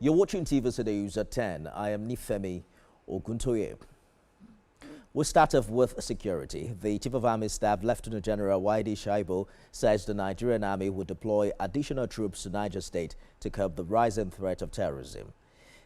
You're watching TV News at 10. I am Nifemi Oguntoye. We'll start off with security. The Chief of Army Staff, Lieutenant General Waidi Shaibu, says the Nigerian Army will deploy additional troops to Niger State to curb the rising threat of terrorism.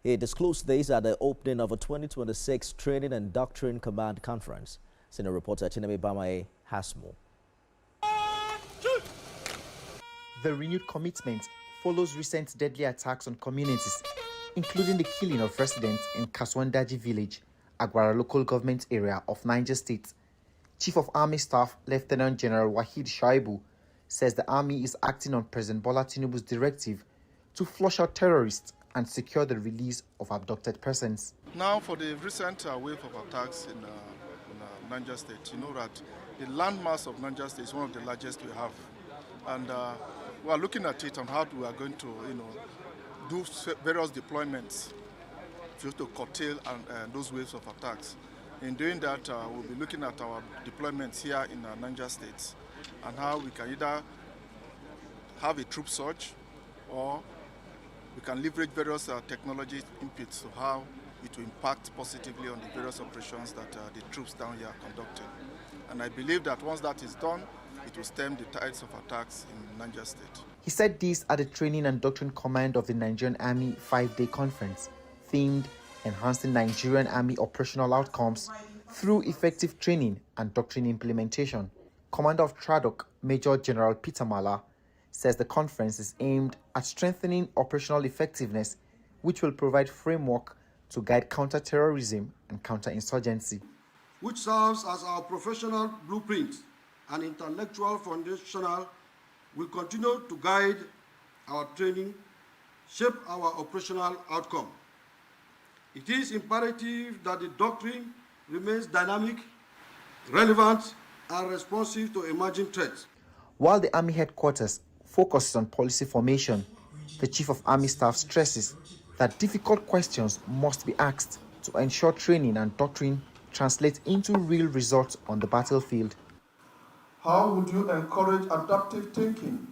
He disclosed this at the opening of a 2026 Training and Doctrine Command Conference. Senior reporter Chineme Bamae has more. The renewed commitment follows recent deadly attacks on communities, including the killing of residents in Kaswandaji village, Agwara local government area of Niger State. Chief of Army Staff Lieutenant General Waidi Shaibu says the army is acting on President Bola Tinubu's directive to flush out terrorists and secure the release of abducted persons. Now, for the recent wave of attacks in Niger State, you know that the landmass of Niger State is one of the largest we have, and we are looking at it on how we are going to, do various deployments just to curtail those waves of attacks. In doing that, we'll be looking at our deployments here in Niger State and how we can either have a troop surge or we can leverage various technology inputs to how it will impact positively on the various operations that the troops down here are conducting. And I believe that once that is done, it will stem the tides of attacks in Niger State. He said this at the Training and Doctrine Command of the Nigerian Army 5-day conference, themed Enhancing Nigerian Army Operational Outcomes through Effective Training and Doctrine Implementation. Commander of TRADOC, Major General Peter Mala, says the conference is aimed at strengthening operational effectiveness, which will provide framework to guide counter-terrorism and counter-insurgency. Which serves as our professional blueprint and intellectual foundational, will continue to guide our training, shape our operational outcome. It is imperative that the doctrine remains dynamic, relevant, and responsive to emerging threats. While the Army headquarters focuses on policy formation, the Chief of Army Staff stresses that difficult questions must be asked to ensure training and doctrine translate into real results on the battlefield. How would you encourage adaptive thinking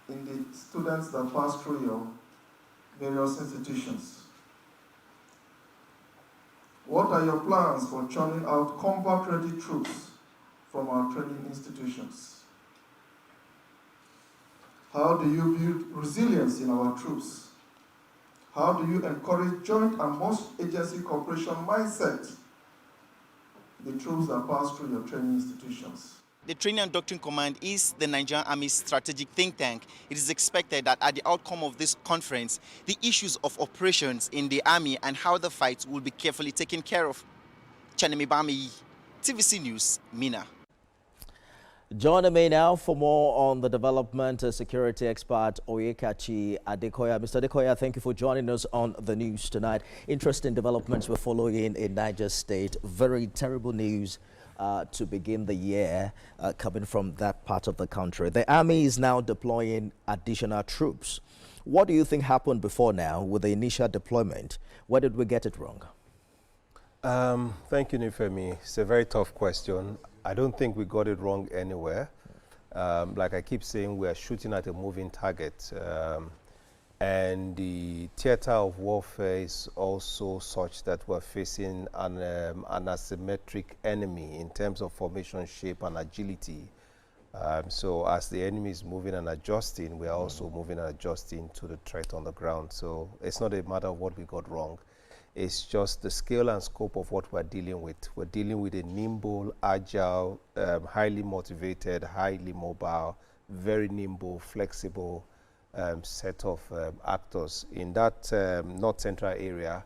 in the students that pass through your various institutions? What are your plans for churning out combat-ready troops from our training institutions? How do you build resilience in our troops? How do you encourage joint and most-agency cooperation mindset in the troops that pass through your training institutions? The Training and Doctrine Command is the Nigerian Army's strategic think tank. It is expected that at the outcome of this conference, the issues of operations in the Army and how the fight will be carefully taken care of. Chanemi Bami, TVC News, Mina. Joining me now for more on the development, security expert Oyekachi Adekoya. Mr. Adekoya, thank you for joining us on the news tonight. Interesting developments we're following in Niger State. Very terrible news to begin the year coming from that part of the country. The army is now deploying additional troops. What do you think happened before now with the initial deployment? Where did we get it wrong? Thank you, Nifemi. It's a very tough question. I don't think we got it wrong anywhere. Like I keep saying, we are shooting at a moving target. And the theater of warfare is also such that we're facing an asymmetric enemy in terms of formation, shape, and agility. So as the enemy is moving and adjusting, we are also moving and adjusting to the threat on the ground. So it's not a matter of what we got wrong. It's just the scale and scope of what we're dealing with. We're dealing with a nimble, agile, highly motivated, highly mobile, very nimble, flexible set of actors. In that North Central area,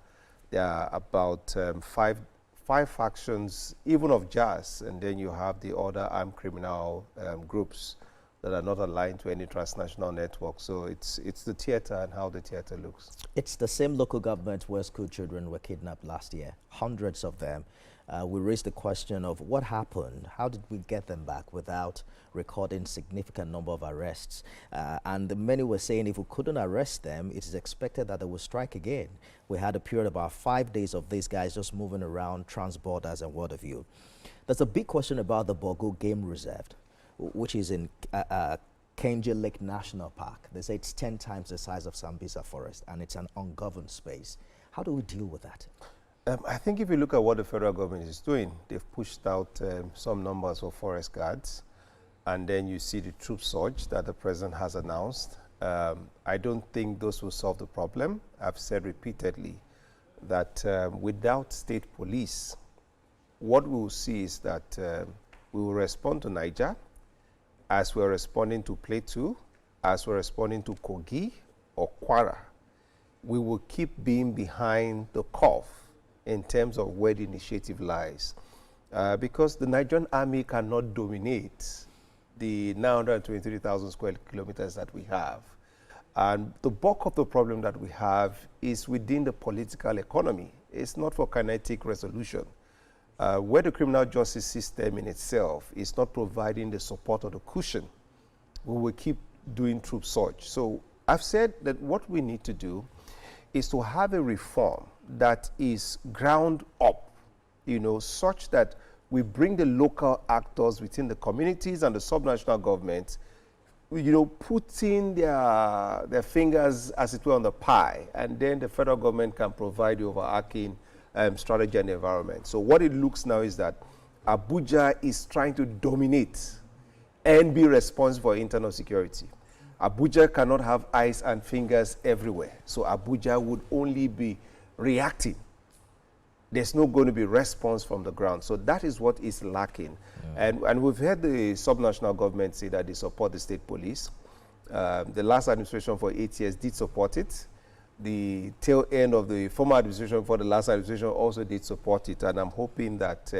there are about five factions, even of JAS, and then you have the other armed criminal groups that are not aligned to any transnational network. So it's the theater and how the theater looks. It's the same local government where school children were kidnapped last year, hundreds of them. We raised the question of what happened. How did we get them back without recording significant number of arrests? And many were saying if we couldn't arrest them, it is expected that they will strike again. We had a period of about 5 days of these guys just moving around trans-borders and what have you. There's a big question about the Bogo Game Reserve, which is in Kenji Lake National Park. They say it's 10 times the size of Sambisa Forest, and it's an ungoverned space. How do we deal with that? I think if you look at what the federal government is doing, they've pushed out some numbers of forest guards, and then you see the troop surge that the president has announced. I don't think those will solve the problem. I've said repeatedly that without state police, what we will see is that we will respond to Niger as we're responding to Plateau, as we're responding to Kogi or Kwara. We will keep being behind the curve in terms of where the initiative lies. Because the Nigerian army cannot dominate the 923,000 square kilometers that we have. And the bulk of the problem that we have is within the political economy. It's not for kinetic resolution. Where the criminal justice system in itself is not providing the support or the cushion, we will keep doing troop surge. So I've said that what we need to do is to have a reform that is ground up, such that we bring the local actors within the communities and the subnational government, putting their fingers, as it were, on the pie, and then the federal government can provide the overarching strategy and environment. So what it looks now is that Abuja is trying to dominate and be responsible for internal security. Abuja cannot have eyes and fingers everywhere. So Abuja would only be reacting. There's not going to be response from the ground. So that is what is lacking. Yeah. And we've heard the subnational government say that they support the state police. The last administration for 8 years did support it. The tail end of the former administration for the last administration also did support it. And I'm hoping that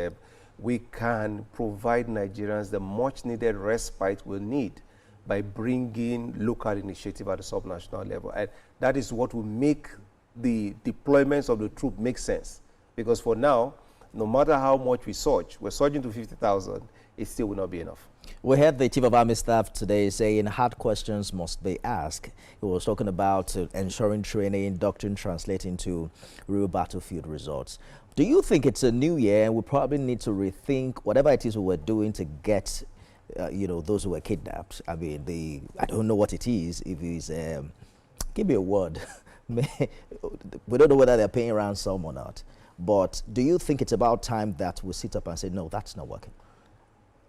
we can provide Nigerians the much needed respite we'll need by bringing local initiative at the subnational level. And that is what will make the deployments of the troop make sense. Because for now, no matter how much we surge, we're surging to 50,000, it still will not be enough. We heard the Chief of Army Staff today saying hard questions must be asked. He was talking about ensuring training, doctrine translating to real battlefield results. Do you think it's a new year and we probably need to rethink whatever it is we were doing to get, those who were kidnapped? I mean, I don't know what it is. If it's, give me a word. We don't know whether they're paying ransom or not. But do you think it's about time that we sit up and say, no, that's not working?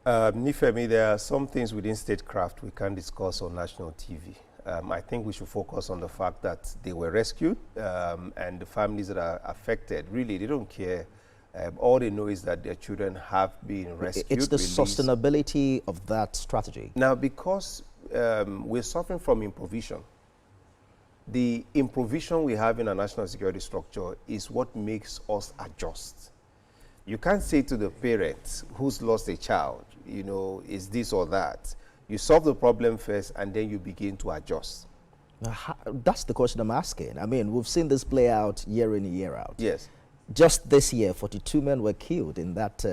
Nifemi, there are some things within statecraft we can't discuss on national TV. I think we should focus on the fact that they were rescued and the families that are affected, really, they don't care. All they know is that their children have been rescued. It's the sustainability of that strategy. Now, because we're suffering from improvisation, the improvisation we have in our national security structure is what makes us adjust. You can't say to the parents who's lost a child, is this or that. You solve the problem first and then you begin to adjust. That's the question I'm asking. I mean, we've seen this play out year in and year out. Yes. Just this year, 42 men were killed in that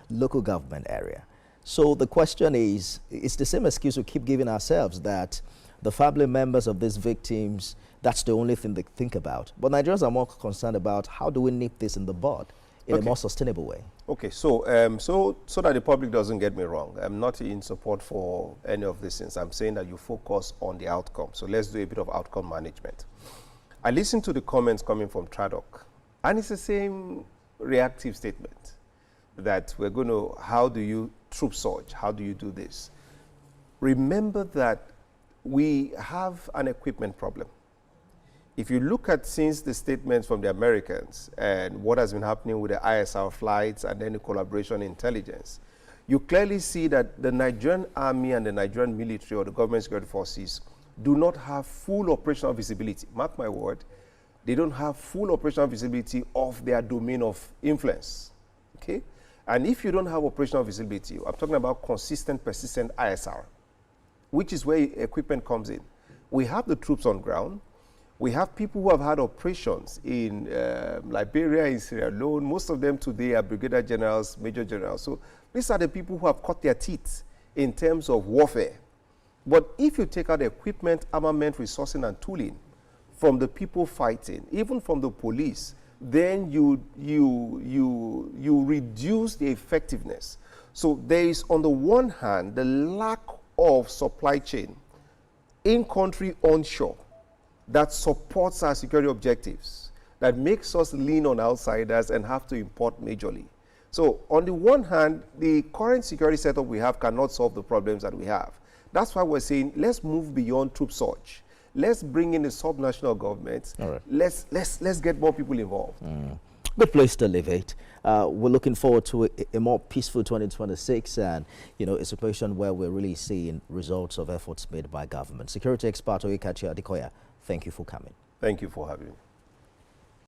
local government area. So the question is, it's the same excuse we keep giving ourselves, that the family members of these victims, that's the only thing they think about. But Nigerians are more concerned about how do we nip this in the bud in a more sustainable way. Okay, so so that the public doesn't get me wrong, I'm not in support for any of these things. I'm saying that you focus on the outcome. So let's do a bit of outcome management. I listened to the comments coming from TRADOC, and it's the same reactive statement that we're going to, how do you troop surge? How do you do this? Remember that we have an equipment problem. If you look at since the statements from the Americans and what has been happening with the ISR flights and then the collaboration intelligence, you clearly see that the Nigerian army and the Nigerian military or the government security forces do not have full operational visibility. Mark my word, they don't have full operational visibility of their domain of influence, okay? And if you don't have operational visibility, I'm talking about consistent, persistent ISR, which is where equipment comes in. We have the troops on ground. We have people who have had operations in Liberia, in Sierra Leone. Most of them today are brigadier generals, major generals. So these are the people who have cut their teeth in terms of warfare. But if you take out equipment, armament, resourcing, and tooling from the people fighting, even from the police, then you reduce the effectiveness. So there is, on the one hand, the lack of supply chain in-country onshore that supports our security objectives, that makes us lean on outsiders and have to import majorly. So on the one hand, the current security setup we have cannot solve the problems that we have. That's why we're saying, let's move beyond troop surge. Let's bring in a subnational government. All right. Let's get more people involved. Good place to live it. We're looking forward to a more peaceful 2026 and, a situation where we're really seeing results of efforts made by government. Security expert Oyekachi Adekoya, thank you for coming. Thank you for having me.